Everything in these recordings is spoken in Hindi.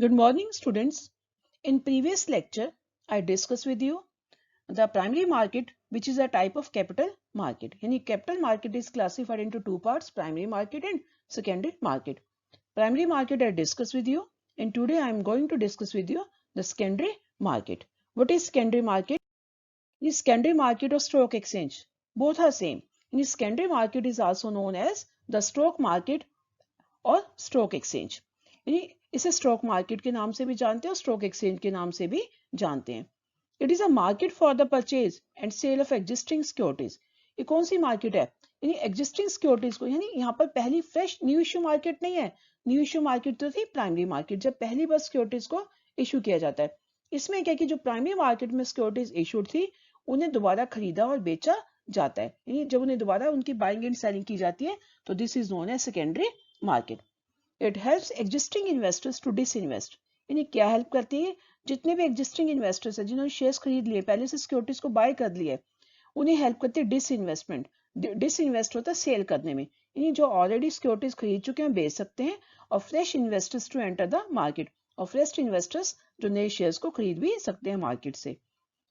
Good morning, students. In previous lecture, I discussed with you the primary market, which is a type of capital market. Capital market is classified into two parts, primary market and secondary market. Primary market I discussed with you, and today I am going to discuss with you the secondary market. What is secondary market? The secondary market or stock exchange, both are same. The secondary market is also known as the stock market और स्टॉक एक्सचेंज, यानी इसे स्टॉक मार्केट के नाम से भी जानते हैं और स्टॉक एक्सचेंज के नाम से भी जानते हैं. It is a market for the purchase and sale of existing securities. ये कौन सी मार्केट है? यानी एग्जिस्टिंग सिक्योरिटीज को, यानी यहाँ पर पहली फ्रेश न्यू इश्यू मार्केट नहीं है. न्यू इश्यू मार्केट तो थी प्राइमरी मार्केट, जब पहली बार सिक्योरिटीज को इशू किया जाता है. इसमें क्या कि जो प्राइमरी मार्केट में सिक्योरिटीज इशूड थी उन्हें दोबारा खरीदा और बेचा जाता है. यानी जब उन्हें दोबारा उनकी बाइंग एंड सेलिंग की जाती है तो this is known as secondary market. It helps existing investors to disinvest. यानी क्या हेल्प करती है? जितने भी एग्जिस्टिंग इन्वेस्टर्स हैं जिन्होंने शेयर्स खरीद लिए, पहले से सिक्योरिटीज को बाय कर लिए, उन्हें हेल्प करती है डिसइन्वेस्टमेंट. डिसइन्वेस्ट होता है सेल करने में, यानी जो ऑलरेडी सिक्योरिटीज खरीद चुके हैं बेच सकते हैं, और fresh investors to enter the market, और फ्रेश इन्वेस्टर्स जो नए शेयर्स को खरीद भी सकते हैं मार्केट से.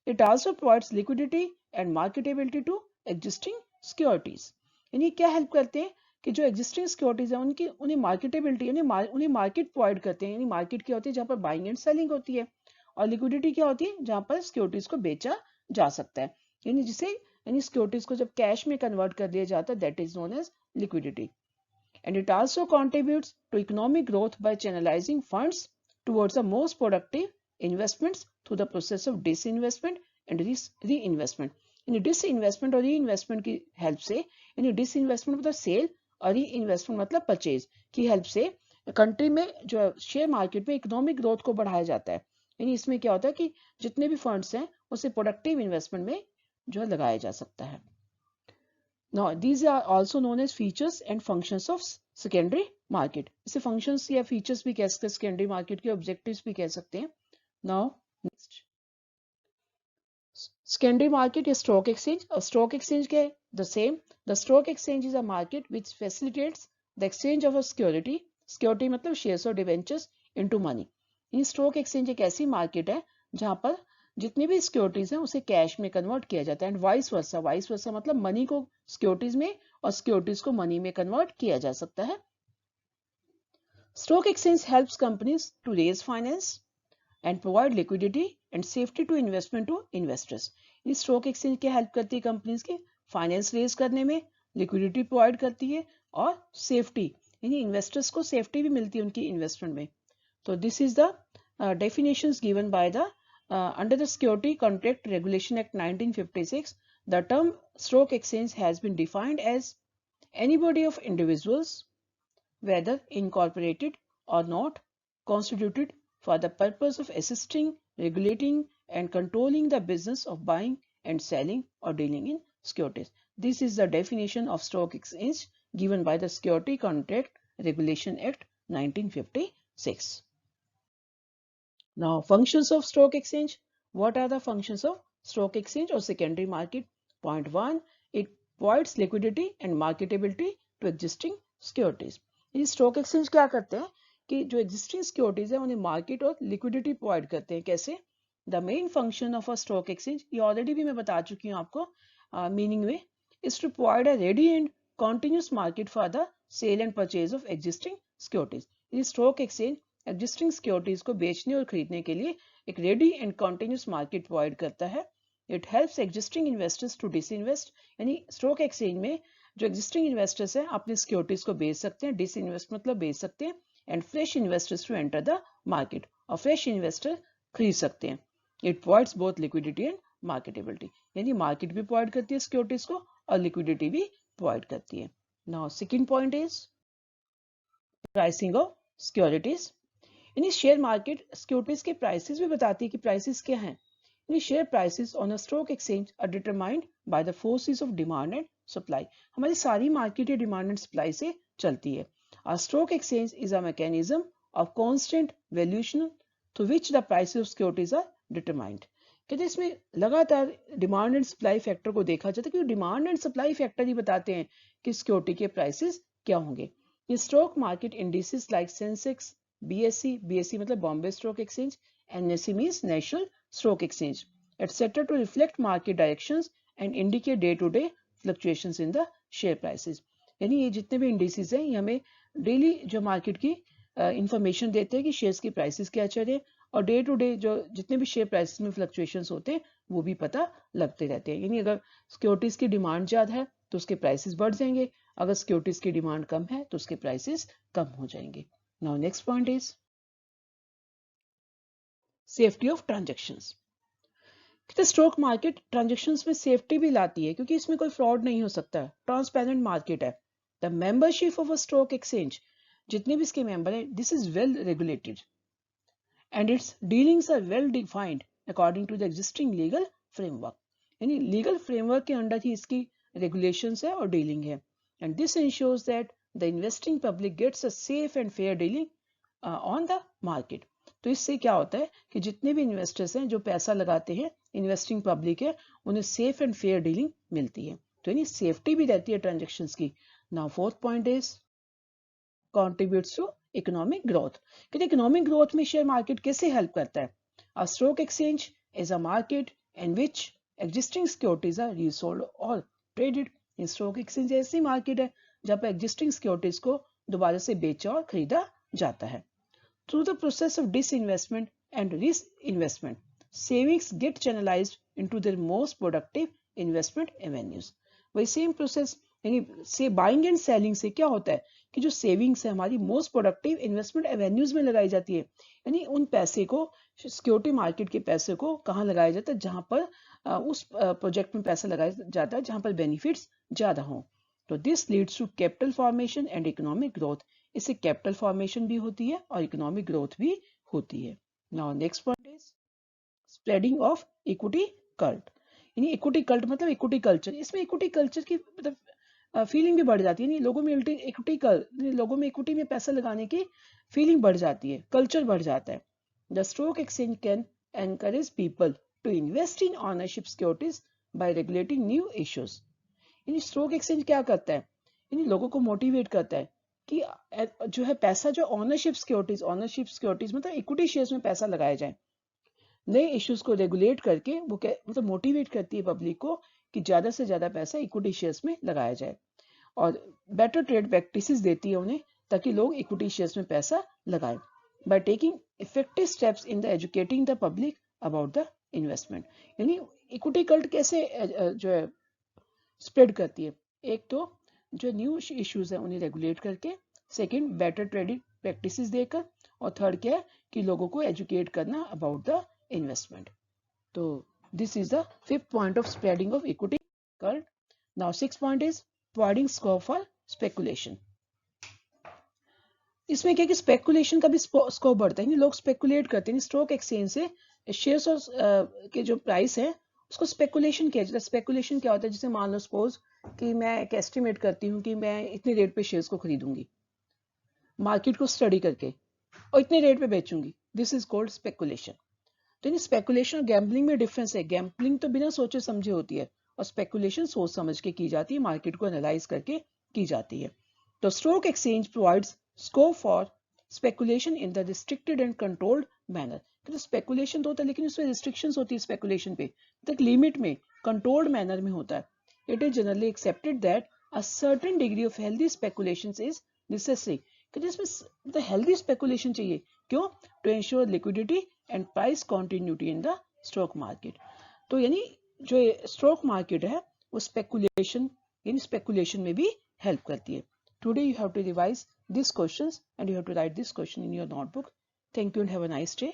It also provides liquidity and marketability to existing securities. यानी क्या हेल्प करते हैं कि जो एग्जिस्टिंग सिक्योरिटीज है उनकी उन्हें मार्केटेबिलिटी, यानी उन्हें मार्केट प्रोवाइड करते हैं. यानी मार्केट क्या होती है? जहाँ पर बाइंग एंड सेलिंग होती है. और लिक्विडिटी क्या होती है? जहाँ पर सिक्योरिटीज को बेचा जा सकता है, यानी सिक्योरिटीज को जब कैश में कन्वर्ट कर दिया जाता है, that is known as liquidity. And it also contributes to economic growth by channelizing funds towards the most productive investments through the process of disinvestment and reinvestment. यानी डिसइन्वेस्टमेंट और रीइन्वेस्टमेंट की हेल्प से, यानी डिसइन्वेस्टमेंट मतलब सेल और रीइन्वेस्टमेंट मतलब परचेज की हेल्प से कंट्री में जो शेयर मार्केट में इकोनॉमिक ग्रोथ को बढ़ाया जाता है. यानी इसमें क्या होता है कि जितने भी फंड्स हैं उसे प्रोडक्टिव इन्वेस्टमेंट में जो है लगाया जा सकता है. Now, these are also known as features and functions of secondary market. इसे functions या features भी कह सकते हैं secondary market के, objectives भी कह सकते हैं. Now, next. Secondary market is stock exchange. और stock exchange क्या है? The same. The stock exchange is a market which facilitates the exchange of a security. Security मतलब shares और debentures into money. ये stock exchange एक ऐसी market है जहाँ पर जितनी भी सिक्योरिटीज हैं उसे कैश में कन्वर्ट किया जाता है. एंड वाइस वर्सा मतलब मनी को सिक्योरिटीज में और सिक्योरिटीज को मनी में कन्वर्ट किया जा सकता है. Stock exchange helps companies to raise finance and provide liquidity and safety to investment to investors. ये स्टॉक एक्सचेंज क्या हेल्प करती है? कंपनीज के फाइनेंस रेज करने में, लिक्विडिटी प्रोवाइड करती है और सेफ्टी, यानी इन्वेस्टर्स को सेफ्टी भी मिलती है उनकी इन्वेस्टमेंट में. तो this is the definitions given by the under the Security Contract Regulation Act 1956, the term stock exchange has been defined as any body of individuals, whether incorporated or not, constituted for the purpose of assisting, regulating, and controlling the business of buying and selling or dealing in securities. This is the definition of stock exchange given by the Security Contract Regulation Act 1956. Now, functions of stock exchange. What are the functions of stock exchange or secondary market? Point 1, it provides liquidity and marketability to existing securities. ये stock exchange क्या करते हैं कि जो existing securities है उन्हें market और liquidity provide करते हैं. कैसे? The main function of a stock exchange, ये already भी मैं बता चुकी हूँ आपको meaning में, is to provide a ready and continuous market for the sale and purchase of existing securities. ये stock exchange एग्जिस्टिंग सिक्योरिटीज को बेचने और खरीदने के लिए एक ready and continuous market provide करता है. It helps existing investors to disinvest. यानी स्टॉक एक्सचेंज में जो एग्जिस्टिंग इन्वेस्टर्स हैं अपनी सिक्योरिटीज को बेच सकते हैं, डिसइन्वेस्ट मतलब बेच सकते हैं, and fresh investors to enter the market, और फ्रेश इन्वेस्टर खरीद सकते हैं. It provides both liquidity and marketability. यानी मार्केट भी प्रोवाइड करती है सिक्योरिटीज को और लिक्विडिटी भी प्रोवाइड करती है. Now second point is pricing of securities. यानी शेयर मार्केट सिक्योरिटीज के प्राइसेस भी बताती है कि प्राइसेस क्या हैं. यानी share prices on a stock exchange are determined by the forces of demand and supply. हमारी सारी मार्केट डिमांड एंड सप्लाई से चलती है. A stock exchange is a mechanism of constant valuation through which the prices of securities are determined. कहते हैं इसमें लगातार डिमांड एंड सप्लाई फैक्टर को देखा जाता है, क्योंकि डिमांड एंड सप्लाई फैक्टर ही बताते हैं कि सिक्योरिटी के प्राइसेस क्या होंगे. ये stock market indices like Sensex, BSE मतलब Bombay stock exchange, NSE means national stock exchange, etc. to reflect market directions and indicate day-to-day fluctuations in the share prices. यानी ये जितने भी इंडिसेस हैं ये हमें डेली जो मार्केट की इंफॉर्मेशन देते हैं कि शेयर्स की प्राइसेस क्या चल रहे हैं, और डे टू डे जो जितने भी शेयर प्राइसेस में फ्लक्चुएशंस होते हैं वो भी पता लगते रहते हैं. यानी अगर सिक्योरिटीज की डिमांड ज़्यादा है तो उसके प्राइसेस बढ़ जाएंगे, अगर सिक्योरिटीज की डिमांड कम है तो उसके प्राइसेस कम हो जाएंगे. Now next point is safety of transactions. तो स्टॉक मार्केट ट्रांजेक्शन्स में सेफ्टी भी लाती है क्योंकि इसमें कोई फ्रॉड नहीं हो सकता, ट्रांसपेरेंट मार्केट है. The membership of a stock exchange, जितने भी इसके मेंबर हैं, this is well regulated and its dealings are well defined according to the existing legal framework. यानी लीगल फ्रेमवर्क के अंडर ही इसकी रेगुलेशंस है और डीलिंग है. And this ensures that the investing public gets a safe and fair dealing on the market. तो इससे क्या होता है कि जितने भी इन्वेस्टर्स हैं जो पैसा लगाते हैं, इन्वेस्टिंग पब्लिक है, उन्हें सेफ एंड फेयर डीलिंग मिलती है. तो यानी सेफ्टी भी रहती है ट्रांजेक्शन्स की. Now fourth point is contributes to economic growth. कि इकोनॉमिक ग्रोथ में शेयर मार्केट कैसे हेल्प करता है? A stock exchange is a market in which existing securities are resold or traded. Stock exchange ऐसी मार्केट है जहां पर एग्जिस्टिंग सिक्योरिटीज को दोबारा से बेचा और खरीदा जाता है. Through the process of disinvestment and reinvestment, savings get channelized into their most productive investment avenues. वही सेम प्रोसेस यानी से बाइंग एंड सेलिंग से क्या होता है कि जो सेविंग्स है हमारी मोस्ट प्रोडक्टिव इन्वेस्टमेंट एवेन्यूज में लगाई जाती है. यानी उन पैसे को, सिक्योरिटी मार्केट के पैसे को कहाँ लगाया जाता है? जहां पर उस प्रोजेक्ट में पैसा लगाया जाता है जहां पर बेनिफिट्स ज्यादा हों. तो this leads to capital formation and economic growth. इससे कैपिटल फॉर्मेशन भी होती है और इकोनॉमिक ग्रोथ भी होती है. Now next point is spreading of equity cult. यानी इक्विटी कल्ट मतलब इक्विटी कल्चर. इसमें इक्विटी कल्चर की मतलब फीलिंग भी बढ़ जाती है. नहीं, लोगों में लोगों में इक्विटी में पैसा लगाने की फीलिंग बढ़ जाती है, कल्चर बढ़ जाता है. The stock exchange can encourage people to invest in ownership securities by regulating new issues. यानी स्टॉक एक्सचेंज क्या करता है? यानी लोगों को मोटिवेट करता है कि जो है पैसा जो ऑनरशिप सिक्योरिटीज मतलब इक्विटी शेयर्स में पैसा लगाया जाए. नए इश्यूज को रेगुलेट करके वो मतलब मोटिवेट करती है पब्लिक को कि ज्यादा से ज्यादा पैसा इक्विटी शेयर्स में लगाया जाए, और बेटर ट्रेड प्रैक्टिसेस देती है उन्हें ताकि लोग इक्विटी शेयर्स में पैसा लगाएं. By taking effective steps in the educating the public about the investment. यानी इक्विटी कल्ट कैसे जो है स्प्रेड करती है? एक तो जो न्यू इश्यूज है उन्हें रेगुलेट करके, सेकंड बेटर ट्रेडिंग प्रैक्टिसेस देकर, और थर्ड क्या है कि लोगों को एजुकेट करना अबाउट द इन्वेस्टमेंट. तो this is the fifth point of spreading of equity cult. Now sixth point is providing scope for speculation. इसमें क्या कि स्पेकुलेशन का भी स्कोप बढ़ता है. लोग स्पेकुलेट करते हैं स्टॉक एक्सचेंज से शेयर्स और के जो प्राइस है उसको स्पेकुलेशन किया जाता है. स्पेकुलेशन क्या होता है? जैसे मान लो सपोज कि मैं एक एस्टिमेट करती हूँ कि मैं इतने रेट पे शेयर्स को खरीदूंगी मार्केट को स्टडी करके और इतने रेट पे बेचूंगी. This is called speculation. तो स्पेकुलेशन और गैम्बलिंग में डिफरेंस है. गैम्बलिंग तो बिना सोचे समझे होती है और स्पेकुलेशन सोच समझ के की जाती है, मार्केट को एनालाइज करके की जाती है. तो stock exchange provides scope for speculation in the restricted and controlled manner. तो स्पेकुलेशन तो होता है लेकिन उसमें रिस्ट्रिक्शंस होती है स्पेकुलेशन पे, तक लिमिट में कंट्रोल्ड मैनर में होता है. It is generally accepted that a certain degree of healthy speculation is necessary. जिसमें हेल्दी स्पेकुलेशन चाहिए. क्यों? To ensure liquidity and price continuity in the stock market. तो यानी जो स्टॉक मार्केट है वो स्पेकुलेशन में भी हेल्प करती है. Today you have to revise this questions and you have to write this question in your notebook. Thank you and have a nice day.